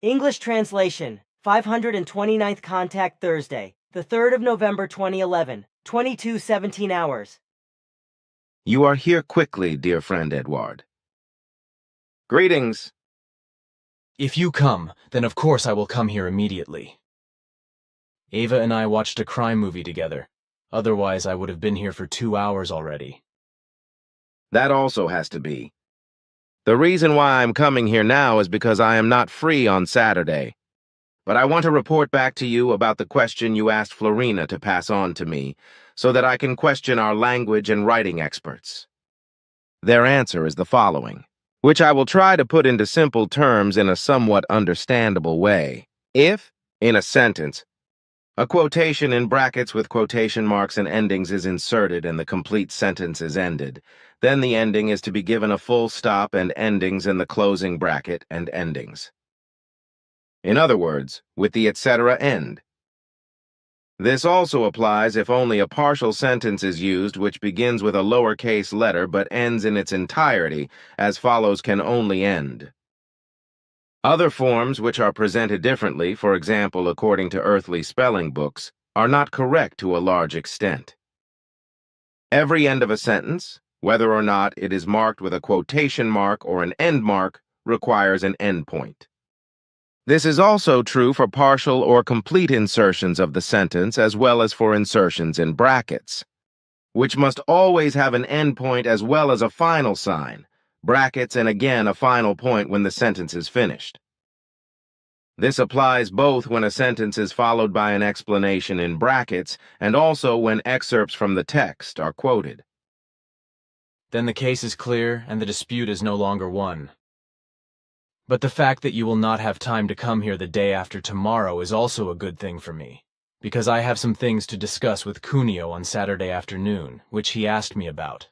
English translation, 529th contact Thursday, the 3rd of November 2011, 22:17 hours. You are here quickly, dear friend Edward. Greetings. If you come, then of course I will come here immediately. Ava and I watched a crime movie together. Otherwise, I would have been here for 2 hours already. That also has to be. The reason why I'm coming here now is because I am not free on Saturday. But I want to report back to you about the question you asked Florina to pass on to me, so that I can question our language and writing experts. Their answer is the following, which I will try to put into simple terms in a somewhat understandable way. If, in a sentence, a quotation in brackets with quotation marks and endings is inserted and the complete sentence is ended, then the ending is to be given a full stop and endings in the closing bracket and endings. In other words, with the etc. end. This also applies if only a partial sentence is used which begins with a lowercase letter but ends in its entirety, as follows can only end. Other forms which are presented differently, for example according to earthly spelling books, are not correct to a large extent. Every end of a sentence, whether or not it is marked with a quotation mark or an end mark, requires an endpoint. This is also true for partial or complete insertions of the sentence as well as for insertions in brackets, which must always have an endpoint as well as a final sign, brackets and again a final point when the sentence is finished. This applies both when a sentence is followed by an explanation in brackets and also when excerpts from the text are quoted. Then the case is clear and the dispute is no longer won. But the fact that you will not have time to come here the day after tomorrow is also a good thing for me, because I have some things to discuss with Cuneo on Saturday afternoon, which he asked me about.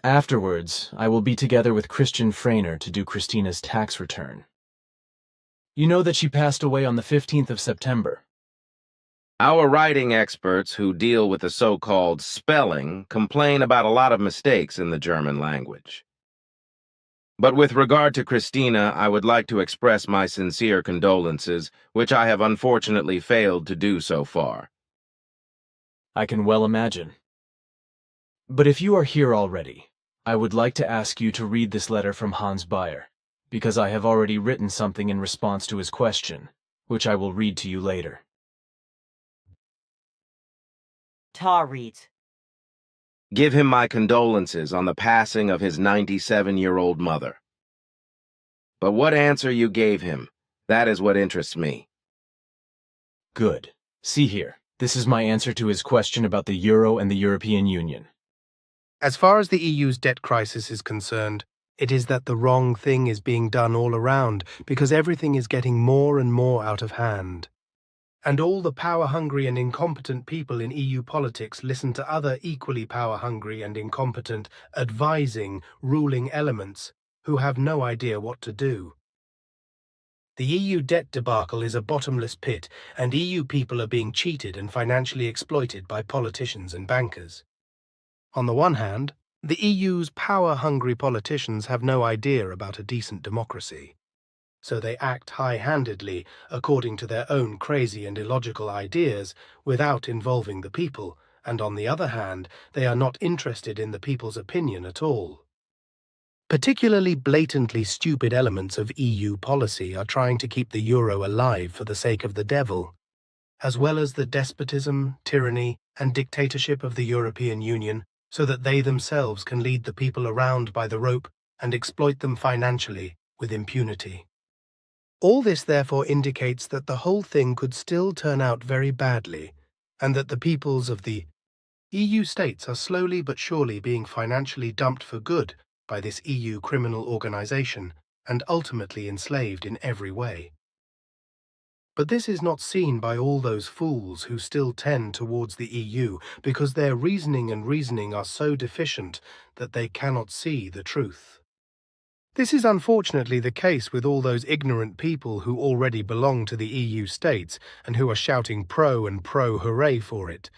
Afterwards, I will be together with Christian Frainer to do Christina's tax return. You know that she passed away on the 15th of September. Our writing experts who deal with the so-called spelling complain about a lot of mistakes in the German language. But with regard to Christina, I would like to express my sincere condolences, which I have unfortunately failed to do so far. I can well imagine. But if you are here already, I would like to ask you to read this letter from Hans Bayer, because I have already written something in response to his question, which I will read to you later. Ta reads. Give him my condolences on the passing of his 97-year-old mother. But what answer you gave him, that is what interests me. Good. See here. This is my answer to his question about the Euro and the European Union. As far as the EU's debt crisis is concerned, it is that the wrong thing is being done all around because everything is getting more and more out of hand. And all the power-hungry and incompetent people in EU politics listen to other equally power-hungry and incompetent, advising, ruling elements who have no idea what to do. The EU debt debacle is a bottomless pit, and EU people are being cheated and financially exploited by politicians and bankers. On the one hand, the EU's power-hungry politicians have no idea about a decent democracy. So they act high-handedly according to their own crazy and illogical ideas without involving the people, and on the other hand, they are not interested in the people's opinion at all. Particularly blatantly stupid elements of EU policy are trying to keep the euro alive for the sake of the devil, as well as the despotism, tyranny, and dictatorship of the European Union, so that they themselves can lead the people around by the rope and exploit them financially with impunity. All this therefore indicates that the whole thing could still turn out very badly, and that the peoples of the EU states are slowly but surely being financially dumped for good by this EU criminal organization and ultimately enslaved in every way. But this is not seen by all those fools who still tend towards the EU because their reasoning are so deficient that they cannot see the truth. This is unfortunately the case with all those ignorant people who already belong to the EU states and who are shouting pro and pro-hooray for it,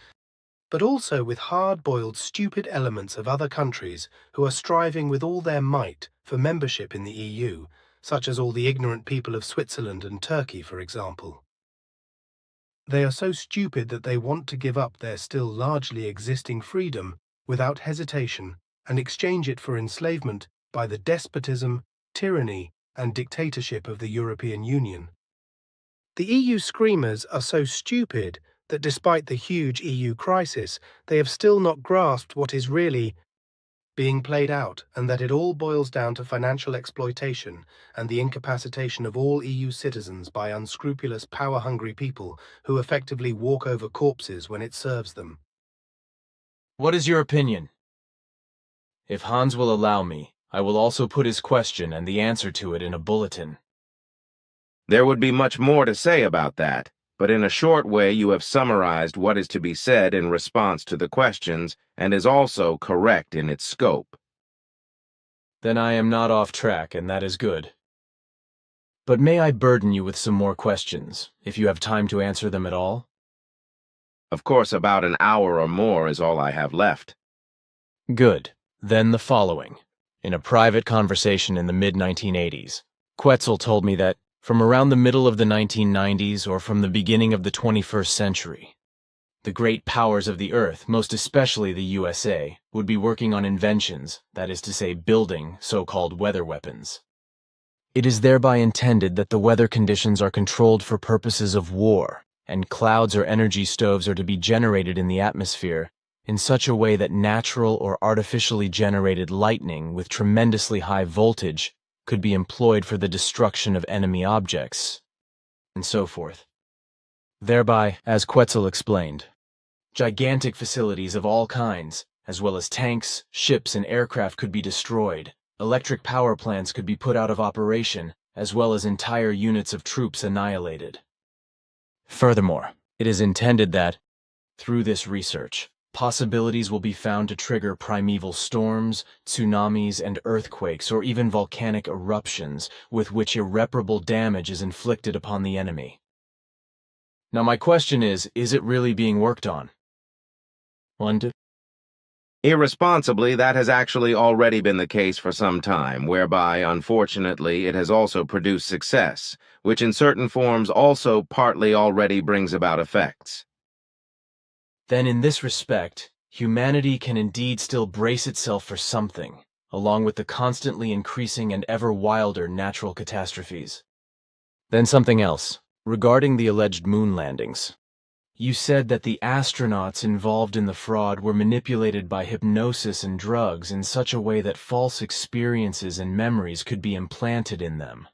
but also with hard-boiled stupid elements of other countries who are striving with all their might for membership in the EU, such as all the ignorant people of Switzerland and Turkey, for example. They are so stupid that they want to give up their still largely existing freedom without hesitation and exchange it for enslavement by the despotism, tyranny, and dictatorship of the European Union. The EU screamers are so stupid that despite the huge EU crisis, they have still not grasped what is really being played out, and that it all boils down to financial exploitation and the incapacitation of all EU citizens by unscrupulous, power-hungry people who effectively walk over corpses when it serves them. What is your opinion? If Hans will allow me, I will also put his question and the answer to it in a bulletin. There would be much more to say about that, but in a short way you have summarized what is to be said in response to the questions and is also correct in its scope. Then I am not off track, and that is good. But may I burden you with some more questions, if you have time to answer them at all? Of course, about an hour or more is all I have left. Good. Then the following. In a private conversation in the mid-1980s, Quetzal told me that from around the middle of the 1990s or from the beginning of the 21st century, the great powers of the Earth, most especially the USA, would be working on inventions, that is to say building so-called weather weapons. It is thereby intended that the weather conditions are controlled for purposes of war, and clouds or energy stoves are to be generated in the atmosphere in such a way that natural or artificially generated lightning with tremendously high voltage could be employed for the destruction of enemy objects, and so forth. Thereby, as Quetzal explained, gigantic facilities of all kinds, as well as tanks, ships, and aircraft could be destroyed, electric power plants could be put out of operation, as well as entire units of troops annihilated. Furthermore, it is intended that, through this research, possibilities will be found to trigger primeval storms, tsunamis, and earthquakes, or even volcanic eruptions, with which irreparable damage is inflicted upon the enemy. Now my question is it really being worked on? Irresponsibly, that has actually already been the case for some time, whereby, unfortunately, it has also produced success, which in certain forms also partly already brings about effects. Then in this respect, humanity can indeed still brace itself for something, along with the constantly increasing and ever wilder natural catastrophes. Then something else, regarding the alleged moon landings. You said that the astronauts involved in the fraud were manipulated by hypnosis and drugs in such a way that false experiences and memories could be implanted in them.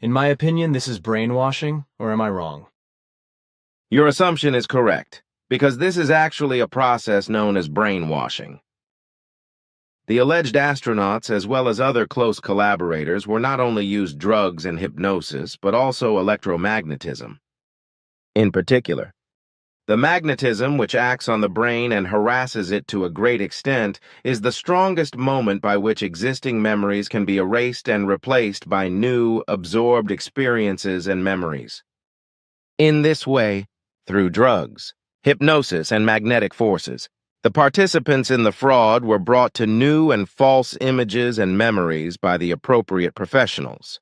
In my opinion, this is brainwashing, or am I wrong? Your assumption is correct, because this is actually a process known as brainwashing. The alleged astronauts, as well as other close collaborators, were not only used drugs and hypnosis, but also electromagnetism. In particular, the magnetism which acts on the brain and harasses it to a great extent is the strongest moment by which existing memories can be erased and replaced by new, absorbed experiences and memories. In this way, through drugs, hypnosis, and magnetic forces, the participants in the fraud were brought to new and false images and memories by the appropriate professionals,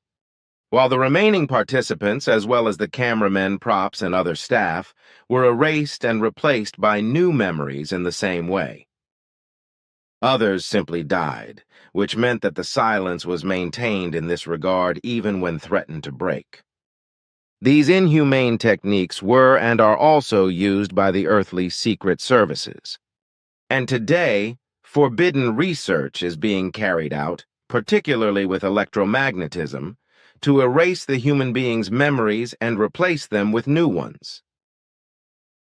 while the remaining participants, as well as the cameramen, props, and other staff, were erased and replaced by new memories in the same way. Others simply died, which meant that the silence was maintained in this regard even when threatened to break. These inhumane techniques were and are also used by the earthly secret services. And today, forbidden research is being carried out, particularly with electromagnetism, to erase the human being's memories and replace them with new ones.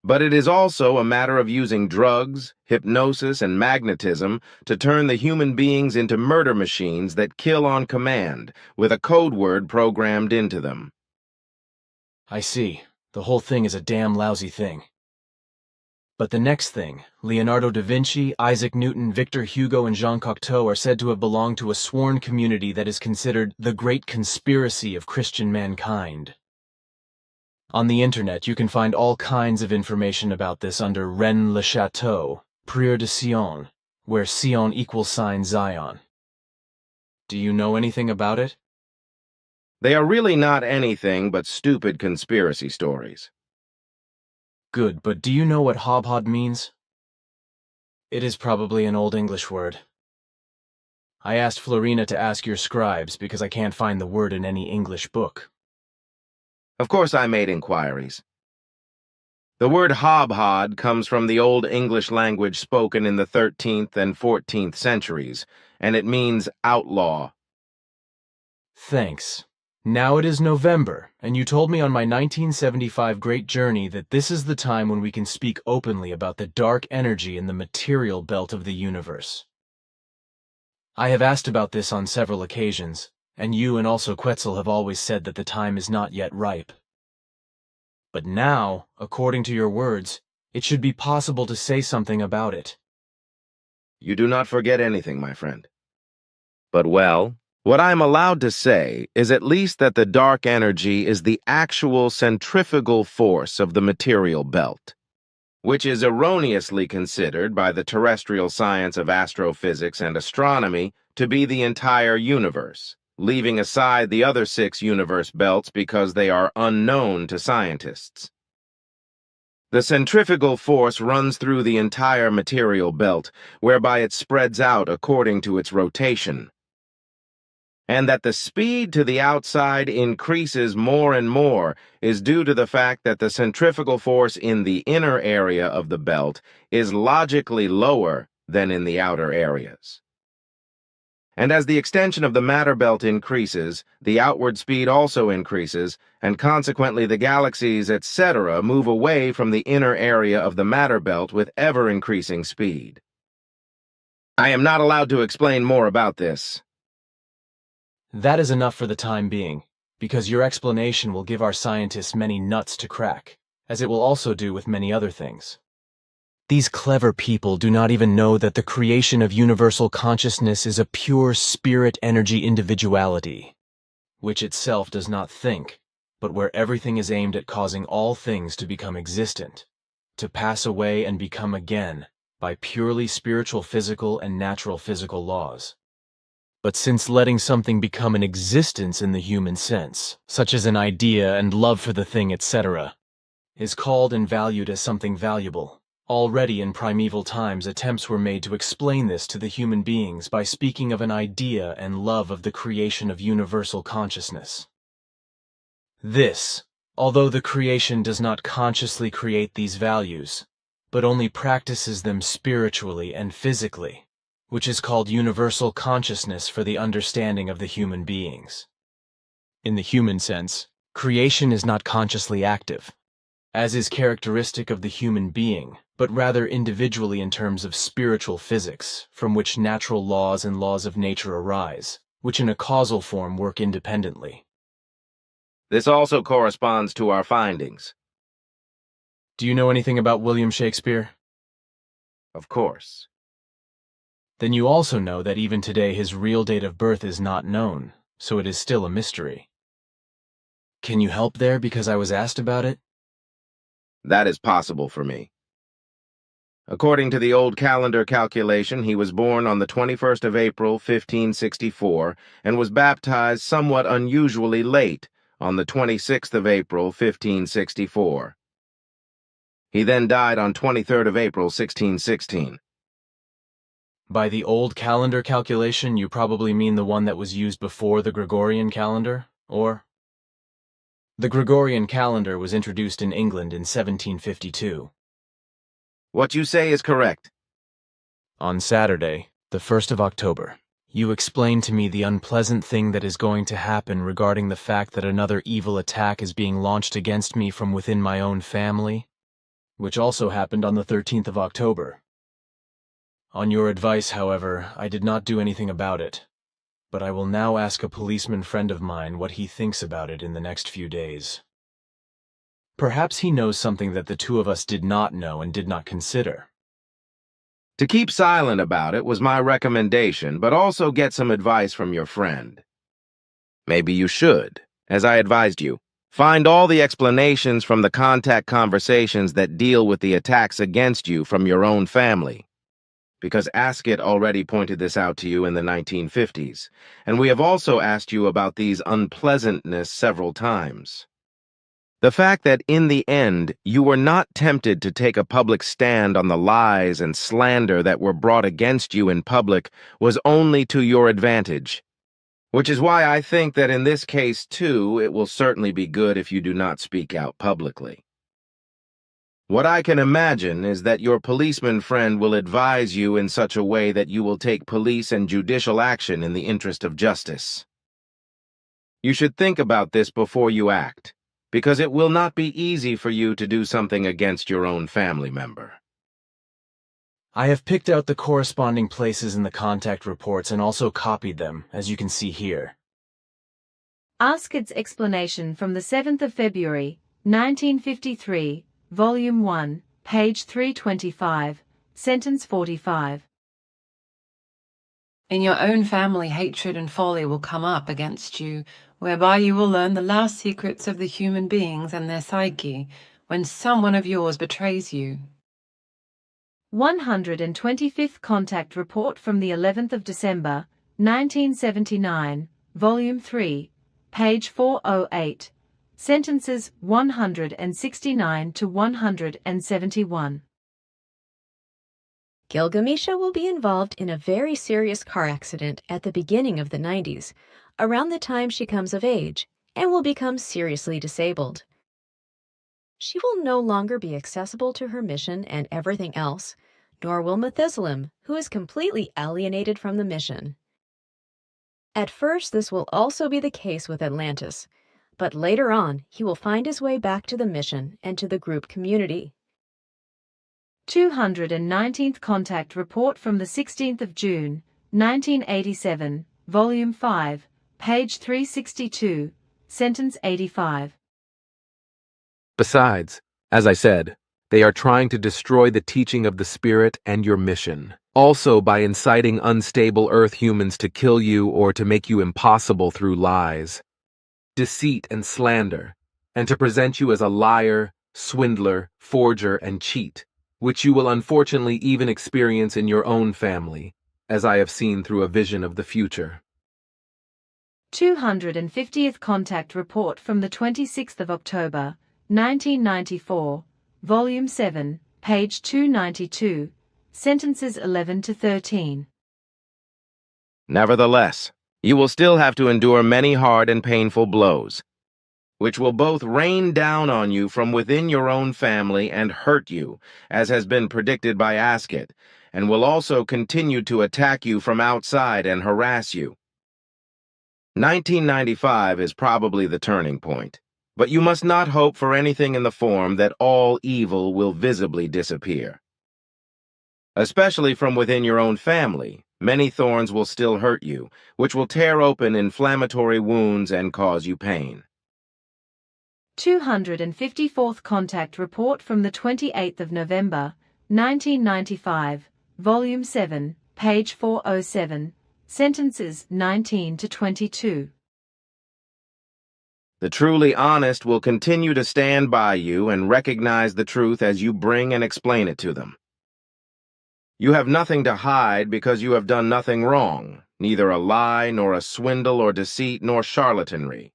But it is also a matter of using drugs, hypnosis, and magnetism to turn the human beings into murder machines that kill on command, with a code word programmed into them. I see. The whole thing is a damn lousy thing. But the next thing, Leonardo da Vinci, Isaac Newton, Victor Hugo, and Jean Cocteau are said to have belonged to a sworn community that is considered the great conspiracy of Christian mankind. On the internet, you can find all kinds of information about this under Rennes-le-Château, Prieuré de Sion, where Sion equals Zion. Do you know anything about it? They are really not anything but stupid conspiracy stories. Good, but do you know what hobhod means? It is probably an Old English word. I asked Florina to ask your scribes because I can't find the word in any English book. Of course I made inquiries. The word hobhod comes from the Old English language spoken in the 13th and 14th centuries, and it means outlaw. Thanks. Now it is November, and you told me on my 1975 Great Journey that this is the time when we can speak openly about the dark energy in the material belt of the universe. I have asked about this on several occasions, and you and also Quetzal have always said that the time is not yet ripe. But now, according to your words, it should be possible to say something about it. You do not forget anything, my friend. But well, what I am allowed to say is at least that the dark energy is the actual centrifugal force of the material belt, which is erroneously considered by the terrestrial science of astrophysics and astronomy to be the entire universe, leaving aside the other 6 universe belts because they are unknown to scientists. The centrifugal force runs through the entire material belt, whereby it spreads out according to its rotation, and that the speed to the outside increases more and more is due to the fact that the centrifugal force in the inner area of the belt is logically lower than in the outer areas. And as the extension of the matter belt increases, the outward speed also increases, and consequently the galaxies, etc., move away from the inner area of the matter belt with ever-increasing speed. I am not allowed to explain more about this. That is enough for the time being, because your explanation will give our scientists many nuts to crack, as it will also do with many other things. These clever people do not even know that the creation of universal consciousness is a pure spirit energy individuality, which itself does not think, but where everything is aimed at causing all things to become existent, to pass away and become again by purely spiritual physical and natural physical laws. But since letting something become an existence in the human sense, such as an idea and love for the thing, etc., is called and valued as something valuable, already in primeval times attempts were made to explain this to the human beings by speaking of an idea and love of the creation of universal consciousness. This, although the creation does not consciously create these values, but only practices them spiritually and physically, which is called universal consciousness for the understanding of the human beings. In the human sense, creation is not consciously active, as is characteristic of the human being, but rather individually in terms of spiritual physics, from which natural laws and laws of nature arise, which in a causal form work independently. This also corresponds to our findings. Do you know anything about William Shakespeare? Of course. Then you also know that even today his real date of birth is not known, so it is still a mystery. Can you help there because I was asked about it? That is possible for me. According to the old calendar calculation, he was born on the 21st of April, 1564, and was baptized somewhat unusually late, on the 26th of April, 1564. He then died on 23rd of April, 1616. By the old calendar calculation, you probably mean the one that was used before the Gregorian calendar, or? The Gregorian calendar was introduced in England in 1752. What you say is correct. On Saturday, the 1st of October, you explained to me the unpleasant thing that is going to happen regarding the fact that another evil attack is being launched against me from within my own family, which also happened on the 13th of October. On your advice, however, I did not do anything about it, but I will now ask a policeman friend of mine what he thinks about it in the next few days. Perhaps he knows something that the two of us did not know and did not consider. To keep silent about it was my recommendation, but also get some advice from your friend. Maybe you should, as I advised you, find all the explanations from the contact conversations that deal with the attacks against you from your own family. because Ascot already pointed this out to you in the 1950s, and we have also asked you about these unpleasantness several times. The fact that in the end you were not tempted to take a public stand on the lies and slander that were brought against you in public was only to your advantage, which is why I think that in this case, too, it will certainly be good if you do not speak out publicly. What I can imagine is that your policeman friend will advise you in such a way that you will take police and judicial action in the interest of justice. You should think about this before you act, because it will not be easy for you to do something against your own family member. I have picked out the corresponding places in the contact reports and also copied them, as you can see here. Ascot's explanation from the 7th of February, 1953, Volume 1, page 325, sentence 45. In your own family, hatred and folly will come up against you, whereby you will learn the last secrets of the human beings and their psyche, when someone of yours betrays you. 125th Contact Report from the 11th of December, 1979, Volume 3, page 408, sentences 169 to 171. Gilgamesha will be involved in a very serious car accident at the beginning of the 90s, around the time she comes of age, and will become seriously disabled. She will no longer be accessible to her mission and everything else, nor will Methuselah, who is completely alienated from the mission. At first, this will also be the case with Atlantis, but later on, he will find his way back to the mission and to the group community. 219th Contact Report from the 16th of June, 1987, Volume 5, page 362, sentence 85. Besides, as I said, they are trying to destroy the teaching of the Spirit and your mission, also by inciting unstable Earth humans to kill you or to make you impossible through lies, deceit, and slander, and to present you as a liar, swindler, forger, and cheat, which you will unfortunately even experience in your own family, as I have seen through a vision of the future. 250th Contact Report from the 26th of October, 1994, Volume 7, page 292, sentences 11 to 13. Nevertheless, you will still have to endure many hard and painful blows, which will both rain down on you from within your own family and hurt you, as has been predicted by Ascot, and will also continue to attack you from outside and harass you. 1995 is probably the turning point, but you must not hope for anything in the form that all evil will visibly disappear. Especially from within your own family, many thorns will still hurt you, which will tear open inflammatory wounds and cause you pain. 254th Contact Report from the 28th of November, 1995, Volume 7, page 407, sentences 19 to 22. The truly honest will continue to stand by you and recognize the truth as you bring and explain it to them. You have nothing to hide because you have done nothing wrong, neither a lie, nor a swindle or deceit, nor charlatanry.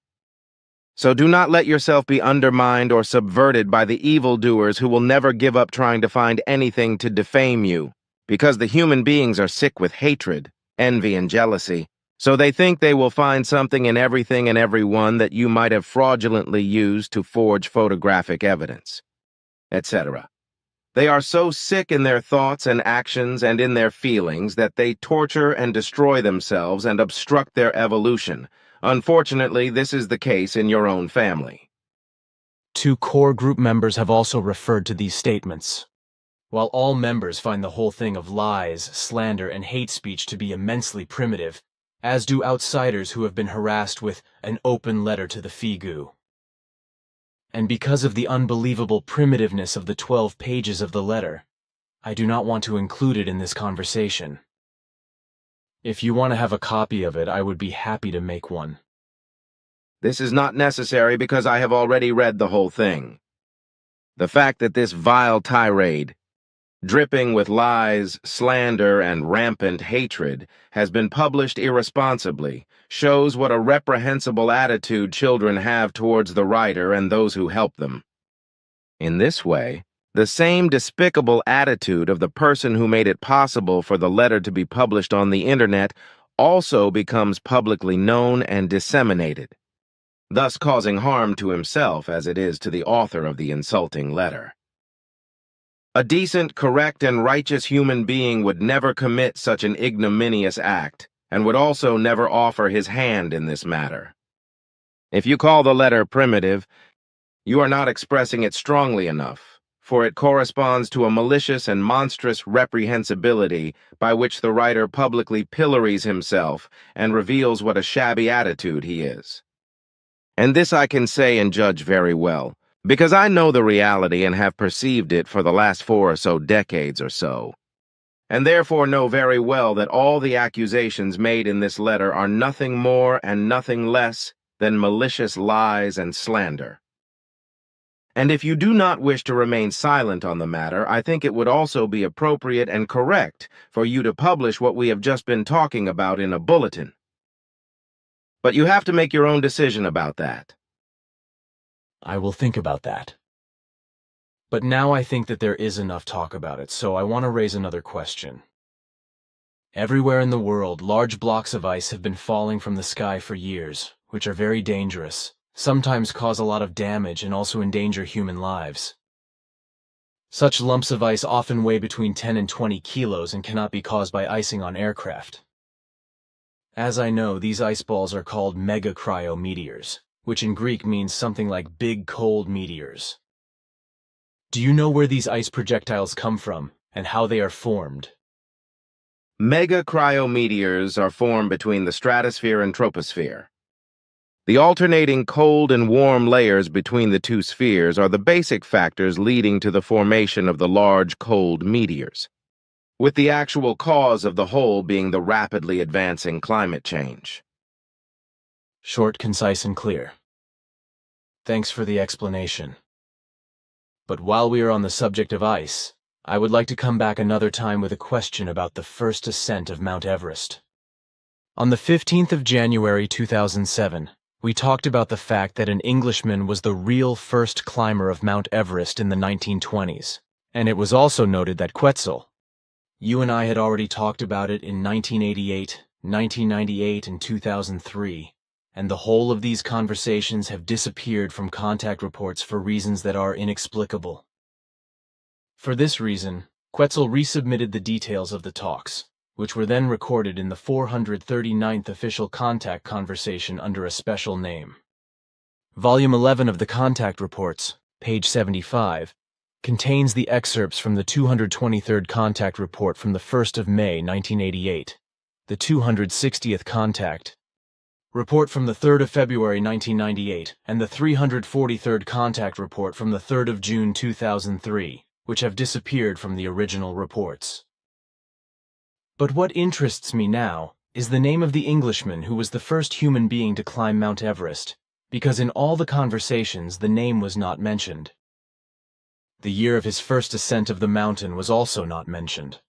So do not let yourself be undermined or subverted by the evildoers who will never give up trying to find anything to defame you, because the human beings are sick with hatred, envy, and jealousy, so they think they will find something in everything and everyone that you might have fraudulently used to forge photographic evidence, etc. They are so sick in their thoughts and actions and in their feelings that they torture and destroy themselves and obstruct their evolution. Unfortunately, this is the case in your own family. 2 core group members have also referred to these statements. While all members find the whole thing of lies, slander, and hate speech to be immensely primitive, as do outsiders who have been harassed with an open letter to the Figu. And because of the unbelievable primitiveness of the 12 pages of the letter, I do not want to include it in this conversation. If you want to have a copy of it, I would be happy to make one. This is not necessary because I have already read the whole thing. The fact that this vile tirade, dripping with lies, slander, and rampant hatred, has been published irresponsibly, shows what a reprehensible attitude children have towards the writer and those who help them. In this way, the same despicable attitude of the person who made it possible for the letter to be published on the internet also becomes publicly known and disseminated, thus causing harm to himself as it is to the author of the insulting letter. A decent, correct, and righteous human being would never commit such an ignominious act, and would also never offer his hand in this matter. If you call the letter primitive, you are not expressing it strongly enough, for it corresponds to a malicious and monstrous reprehensibility by which the writer publicly pillories himself and reveals what a shabby attitude he is. And this I can say and judge very well, because I know the reality and have perceived it for the last 4 or so decades or so, and therefore know very well that all the accusations made in this letter are nothing more and nothing less than malicious lies and slander. And if you do not wish to remain silent on the matter, I think it would also be appropriate and correct for you to publish what we have just been talking about in a bulletin. But you have to make your own decision about that. I will think about that. But now I think that there is enough talk about it, so I want to raise another question. Everywhere in the world, large blocks of ice have been falling from the sky for years, which are very dangerous, sometimes cause a lot of damage and also endanger human lives. Such lumps of ice often weigh between 10 and 20 kilos and cannot be caused by icing on aircraft. As I know, these ice balls are called megakryometeors, which in Greek means something like big cold meteors. Do you know where these ice projectiles come from and how they are formed? Megakryometeors are formed between the stratosphere and troposphere. The alternating cold and warm layers between the two spheres are the basic factors leading to the formation of the large cold meteors, with the actual cause of the whole being the rapidly advancing climate change. Short, concise, and clear. Thanks for the explanation. But while we are on the subject of ice, I would like to come back another time with a question about the first ascent of Mount Everest. On the 15th of January 2007, we talked about the fact that an Englishman was the real first climber of Mount Everest in the 1920s, and it was also noted that Quetzal. You and I had already talked about it in 1988, 1998, and 2003, and the whole of these conversations have disappeared from contact reports for reasons that are inexplicable. For this reason, Quetzal resubmitted the details of the talks, which were then recorded in the 439th official contact conversation under a special name. Volume 11 of the contact reports, page 75, contains the excerpts from the 223rd contact report from the 1st of May 1988, the 260th contact report from the 3rd of February 1998, and the 343rd contact report from the 3rd of June 2003, which have disappeared from the original reports. But what interests me now is the name of the Englishman who was the first human being to climb Mount Everest, because in all the conversations the name was not mentioned. The year of his first ascent of the mountain was also not mentioned.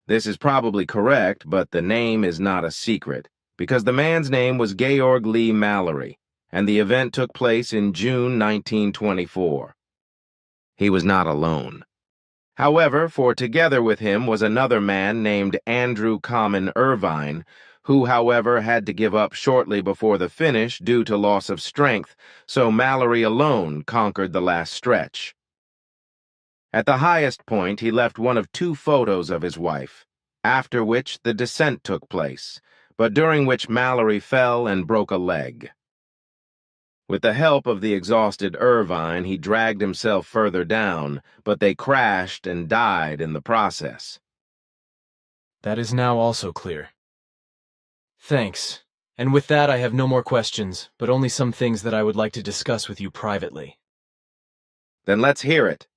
This is probably correct, but the name is not a secret, because the man's name was Georg Leigh Mallory, and the event took place in June 1924. He was not alone. However, for together with him was another man named Andrew Common Irvine, who, however, had to give up shortly before the finish due to loss of strength, so Mallory alone conquered the last stretch. At the highest point, he left one of 2 photos of his wife, after which the descent took place, but during which Mallory fell and broke a leg. With the help of the exhausted Irvine, he dragged himself further down, but they crashed and died in the process. That is now also clear. Thanks. And with that, I have no more questions, but only some things that I would like to discuss with you privately. Then let's hear it.